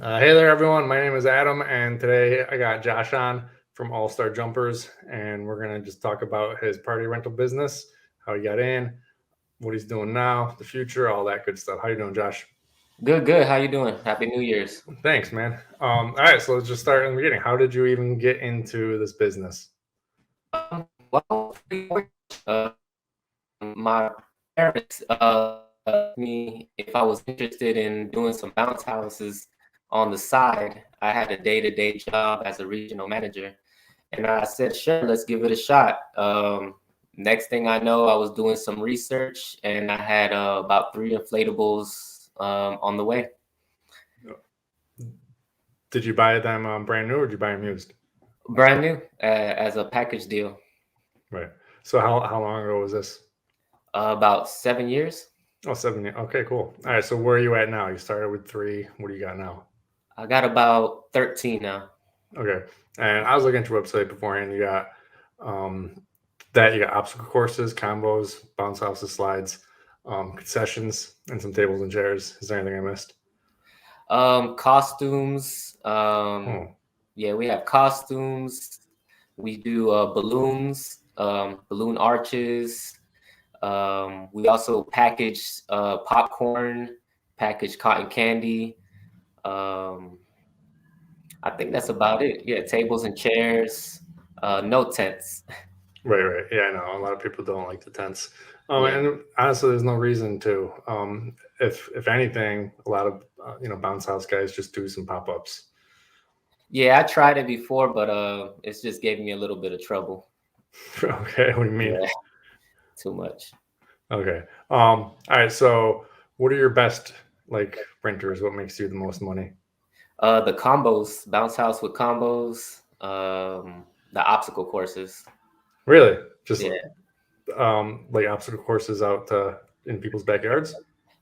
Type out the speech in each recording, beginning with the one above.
Hey there, everyone. My name is Adam, and today I got Josh on from All Star Jumpers, and we're going to just talk about his party rental business, how he got in, what he's doing now, the future, all that good stuff. How you doing, Josh? Good, good. How you doing? Happy New Year's. Thanks, man. All right, so let's just start in the beginning. How did you even get into this business? Well, pretty much, my parents me if I was interested in doing some bounce houses on the side. I had a day-to-day job as a regional manager, and I said, sure, let's give it a shot. Next thing I know, I was doing some research, and I had about three inflatables on the way. Did you buy them brand new or did you buy them used? Brand new as a package deal. Right. So how long ago was this? About 7 years. Oh, 7 years. Okay, cool. All right, so where are you at now? You started with three. What do you got now? I got about 13 now. Okay. And I was looking at your website beforehand. You got um, that you got obstacle courses, combos, bounce houses, slides, concessions, and some tables and chairs. Is there anything I missed? Costumes. Oh, Yeah, we have costumes. We do balloons, balloon arches. We also package popcorn, package cotton candy. Um, I think that's about it. Yeah, tables and chairs. No tents. right. Yeah, I know. A lot of people don't like the tents. Yeah. And honestly, there's no reason to. If anything, a lot of bounce house guys just do some pop ups. Yeah, I tried it before, but it's just gave me a little bit of trouble. Okay, what do you mean? Yeah, too much. Okay. All right. So, what are your best like renters? What makes you the most money? The combos, bounce house with combos, the obstacle courses. Really? Just Yeah. like obstacle courses out in people's backyards?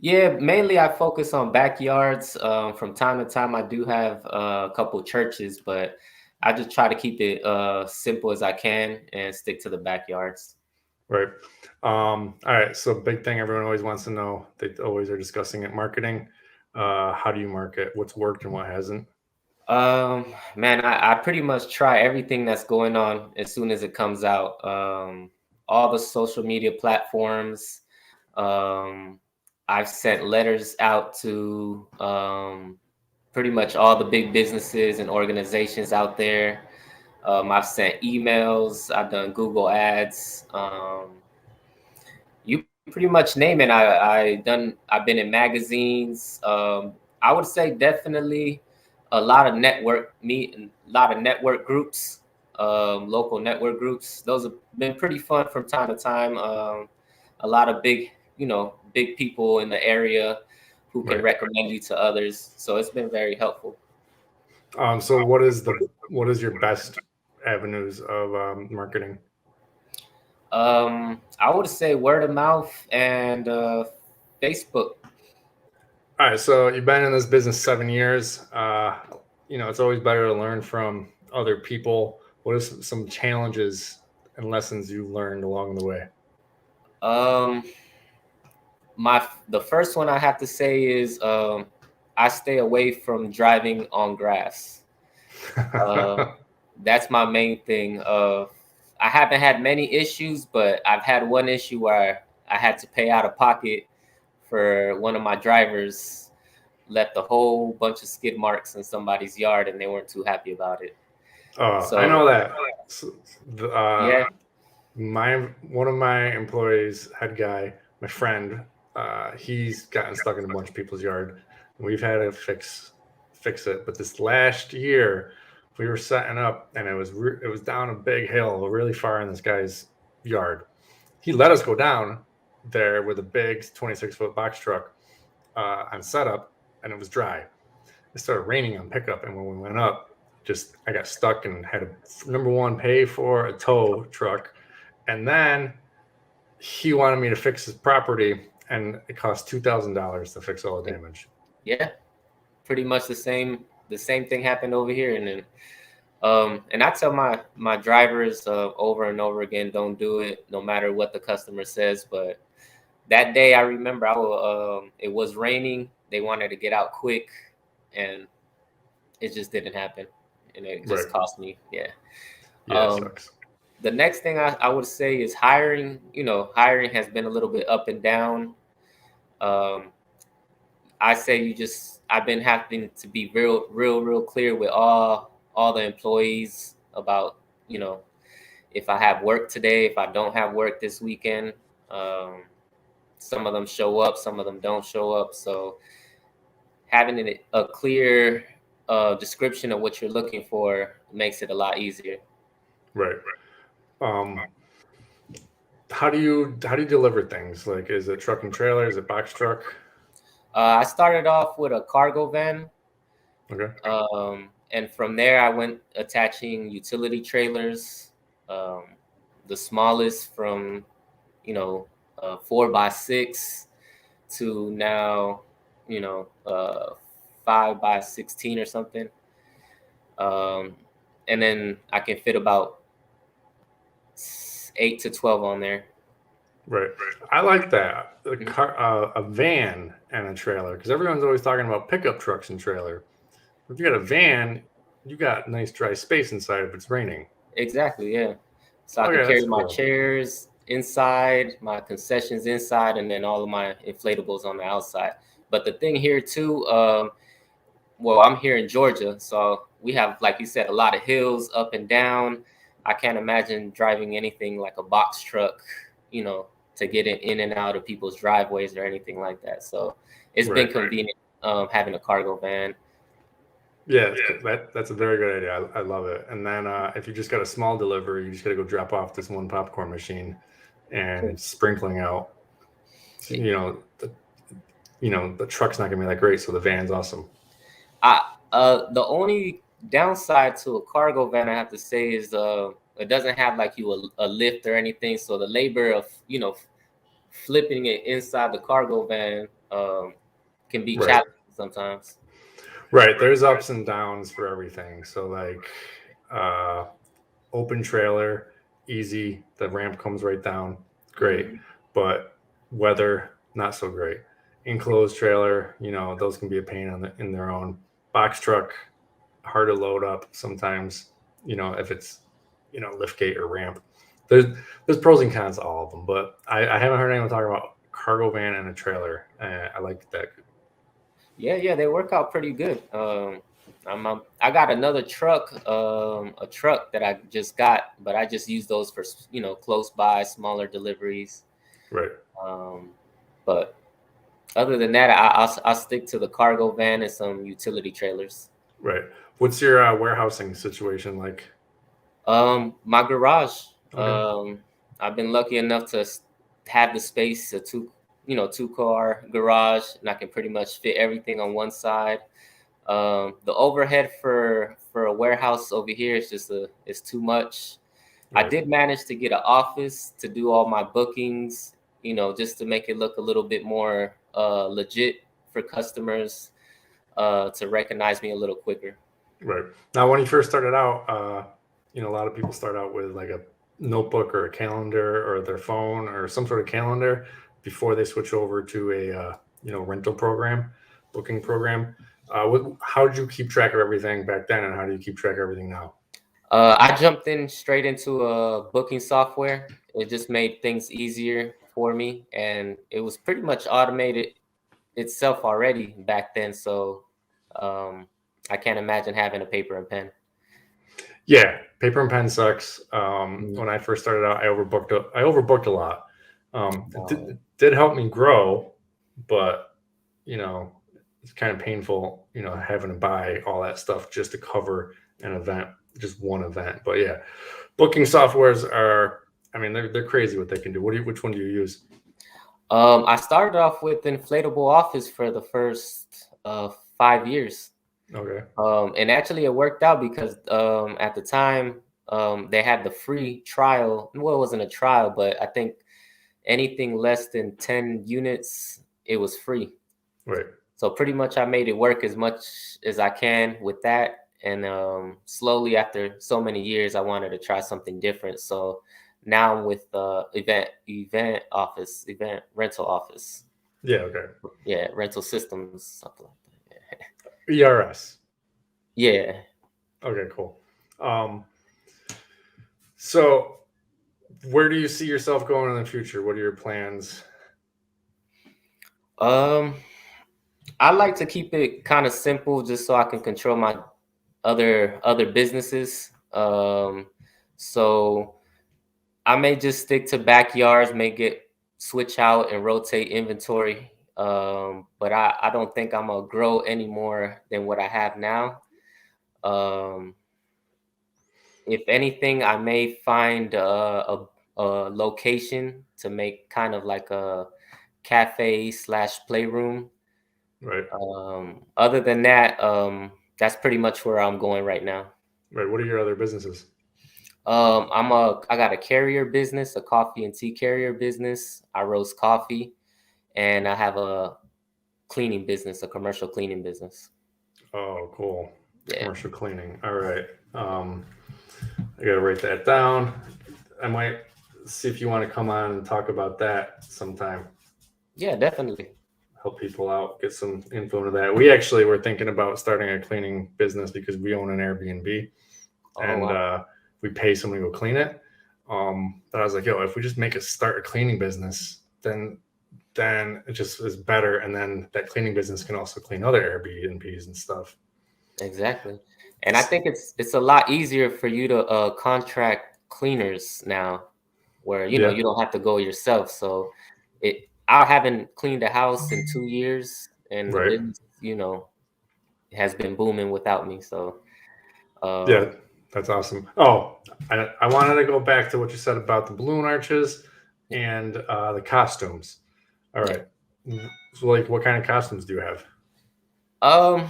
Yeah, mainly I focus on backyards. From time to time, I do have a couple churches, but I just try to keep it simple as I can and stick to the backyards. Right. All right. So, big thing everyone always wants to know. They always are discussing it. Marketing. How do you market? What's worked and what hasn't? Man, I pretty much try everything that's going on as soon as it comes out. All the social media platforms. Um, I've sent letters out to pretty much all the big businesses and organizations out there. I've sent emails. I've done Google ads. You pretty much name it. I've been in magazines. I would say definitely a lot of a lot of network groups, local network groups. Those have been pretty fun from time to time. A lot of big people in the area who can Right. recommend you to others. So it's been very helpful. So, what is your best avenues of marketing? I would say word of mouth and Facebook. All right. So, you've been in this business 7 years. It's always better to learn from other people. What are some challenges and lessons you learned along the way? Um, the first one I have to say is I stay away from driving on grass. Uh, that's my main thing. I haven't had many issues, but I've had one issue where I had to pay out of pocket for one of my drivers left a whole bunch of skid marks in somebody's yard, and they weren't too happy about it. I So know that. So, yeah, my one of my employees, head guy, my friend, he's gotten stuck in a bunch of people's yard. And we've had to fix it. But this last year, we were setting up, and it was down a big hill, really far in this guy's yard. He let us go down there with a big 26-foot box truck on setup, and it was dry. It started raining on pickup, and when we went up, just I got stuck and had to number one pay for a tow truck, and then he wanted me to fix his property, and it cost $2,000 to fix all the damage. yeah, pretty much the same thing happened over here, and then and I tell my drivers over and over again, don't do it, no matter what the customer says. But that day, I remember it was raining. They wanted to get out quick, and it just didn't happen, and it just Right. cost me. Yeah. Yeah, it sucks. The next thing I would say is hiring. Hiring has been a little bit up and down. Um, I say I've been having to be real clear with all the employees about, if I have work today, if I don't have work this weekend. Um, some of them show up, some of them don't show up. So having a clear description of what you're looking for makes it a lot easier. Right. Um, how do you deliver things? Like, is it truck and trailer? Is it box truck? I started off with a cargo van. Okay. And from there, I went attaching utility trailers. The smallest from, 4x6 to now, 5x16 or something. And then I can fit about 8 to 12 on there. Right. I like that. A van and a trailer, because everyone's always talking about pickup trucks and trailer. If you got a van, you got nice dry space inside if it's raining. Exactly, yeah. So I Okay, can that's carry my cool. chairs inside, my concessions inside, and then all of my inflatables on the outside. But the thing here too, well, I'm here in Georgia, so we have, like you said, a lot of hills up and down. I can't imagine driving anything like a box truck, to get in and out of people's driveways or anything like that. So it's been convenient having a cargo van. Yeah, that's a very good idea. I love it. And then if you just got a small delivery, you just got to go drop off this one popcorn machine and sprinkling out. So, the truck's not gonna be that great, so the van's awesome. The only downside to a cargo van, I have to say, is it doesn't have like a lift or anything. So the labor of flipping it inside the cargo van can be challenging sometimes. Right. There's ups and downs for everything. So like open trailer, easy. The ramp comes right down. Great. Mm-hmm. But weather, not so great. Enclosed trailer, those can be a pain in their own. Box truck, hard to load up sometimes, if it's, lift gate or ramp. There's pros and cons to all of them, but I haven't heard anyone talk about cargo van and a trailer. I like that. Yeah, they work out pretty good. I got another truck, a truck that I just got, but I just use those for close by, smaller deliveries. Right. But other than that, I'll stick to the cargo van and some utility trailers. Right. What's your warehousing situation like? My garage. Okay. I've been lucky enough to have the space, a two-car garage, and I can pretty much fit everything on one side. The overhead for a warehouse over here is too much. Right. I did manage to get an office to do all my bookings, just to make it look a little bit more legit for customers to recognize me a little quicker. Right. Now, when you first started out, a lot of people start out with like a notebook or a calendar or their phone or some sort of calendar before they switch over to a rental program, booking program. How did you keep track of everything back then, and how do you keep track of everything now? I jumped in straight into a booking software. It just made things easier for me, and it was pretty much automated itself already back then. So I can't imagine having a paper and pen. Yeah, paper and pen sucks. When I first started out, I overbooked a lot. It did help me grow, but it's kind of painful, having to buy all that stuff just to cover an event, just one event. But yeah, booking softwares are, they're crazy what they can do. Which one do you use? I started off with Inflatable Office for the first 5 years. Okay. And actually it worked out because at the time they had the free trial. Well, it wasn't a trial, but I think anything less than 10 units, it was free. Right. So pretty much I made it work as much as I can with that. And slowly, after so many years, I wanted to try something different. So now I'm with event rental office. Yeah. Okay. Yeah, rental systems, something like that. ERS. Yeah. Okay, cool. So where do you see yourself going in the future? What are your plans? Um, I like to keep it kind of simple just so I can control my other businesses. So I may just stick to backyards, may get switch out and rotate inventory. But I don't think I'm gonna grow any more than what I have now. Um, if anything, I may find a location to make kind of like a cafe slash playroom. Right. Other than that, that's pretty much where I'm going right now. Right. What are your other businesses? I got a carrier business, a coffee and tea carrier business. I roast coffee, and I have a cleaning business, a commercial cleaning business. Oh, cool. Yeah. Commercial cleaning. All right. I gotta write that down. I might see if you want to come on and talk about that sometime. Yeah, definitely. Help people out, get some info into that. We actually were thinking about starting a cleaning business because we own an Airbnb, Oh and wow. we pay someone to go clean it. But I was like, yo, if we just start a cleaning business, then it just is better, and then that cleaning business can also clean other Airbnbs and stuff. Exactly. And I think it's a lot easier for you to contract cleaners now, where Yeah. you don't have to go yourself. So I haven't cleaned a house in 2 years, and the Right. business has been booming without me. So Yeah, that's awesome. Oh, I wanted to go back to what you said about the balloon arches and the costumes. All yeah. right. So, like, what kind of costumes do you have? Um,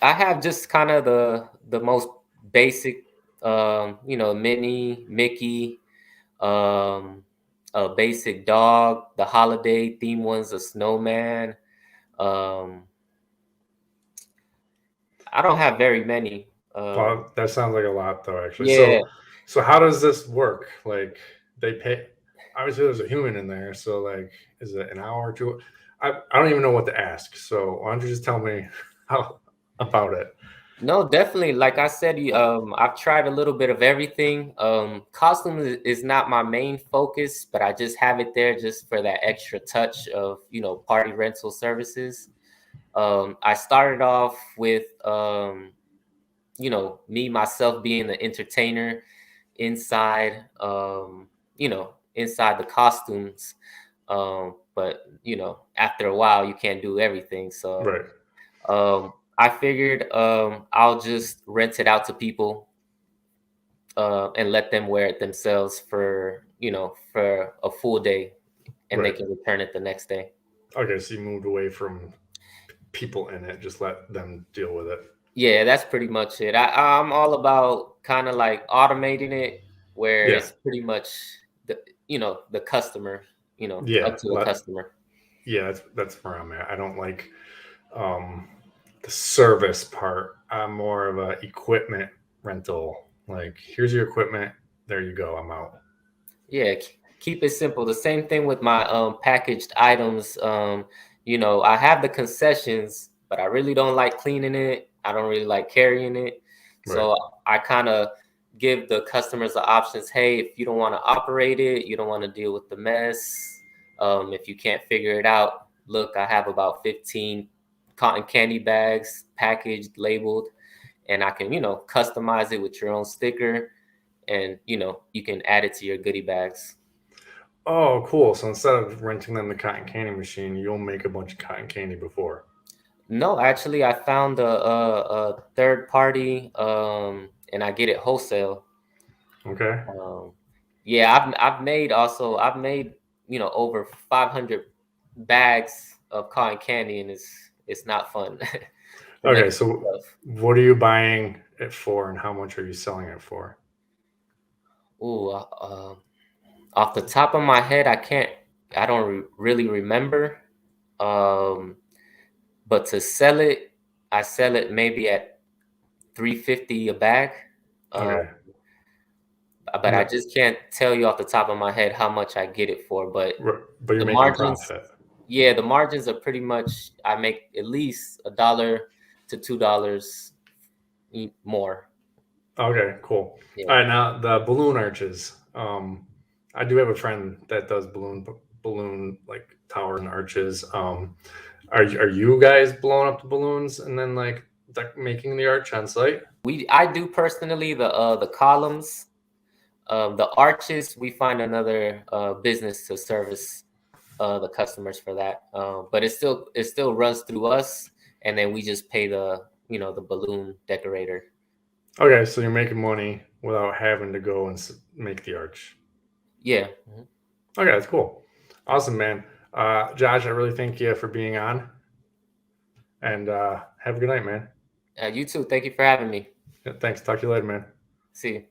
I have just kind of the most basic, Minnie, Mickey, um, a basic dog, the holiday theme ones, a snowman. Um, I don't have very many. Well, that sounds like a lot, though, actually. Yeah, So how does this work? Like, they pay. Obviously, there's a human in there. So, like, is it an hour or two? I don't even know what to ask. So, why don't you just tell me how about it? no, definitely. Like I said, I've tried a little bit of everything. Costumes is not my main focus, but I just have it there just for that extra touch of party rental services. I started off with me myself being the entertainer inside inside the costumes. But after a while you can't do everything. So Right. I figured I'll just rent it out to people and let them wear it themselves for a full day, and they Right. can return it the next day. Okay. So you moved away from people in it. Just let them deal with it. Yeah, that's pretty much it. I'm all about kind of like automating it where Yeah. it's pretty much the customer, Yeah. up to the customer. Yeah. That's where I'm at. I don't like um, the service part. I'm more of a equipment rental. Like, here's your equipment. There you go. I'm out. Yeah, keep it simple. The same thing with my packaged items. I have the concessions, but I really don't like cleaning it. I don't really like carrying it. Right. So I kind of give the customers the options. Hey, if you don't want to operate it, you don't want to deal with the mess. If you can't figure it out, look, I have about 15 cotton candy bags packaged, labeled, and I can, customize it with your own sticker, and you can add it to your goodie bags. Oh, cool. So instead of renting them the cotton candy machine, you'll make a bunch of cotton candy before. No, actually, I found a third party, and I get it wholesale. Okay. Um, yeah, I've made over 500 bags of cotton candy, and it's not fun to make Okay. it So yourself. what are you buying it for, and how much are you selling it for? Ooh, off the top of my head, I don't really remember. Um, but to sell it, I sell it maybe at 350 a bag. Uh, Okay. but And I just can't tell you off the top of my head how much I get it for. But but you're the making margins, profit. yeah, the margins are pretty much, I make at least $1 to $2 more. Okay, cool. Yeah. All right, now the balloon arches. I do have a friend that does balloon like tower and arches. Are you guys blowing up the balloons and then like making the arch on site? I do personally the columns, the arches. We find another business to service the customers for that. But it still runs through us, and then we just pay the the balloon decorator. Okay, so you're making money without having to go and make the arch. Yeah. Okay, that's cool. Awesome, man. Josh, I really thank you for being on, and have a good night, man. You too. Thank you for having me. Yeah, thanks. Talk to you later, man. See you.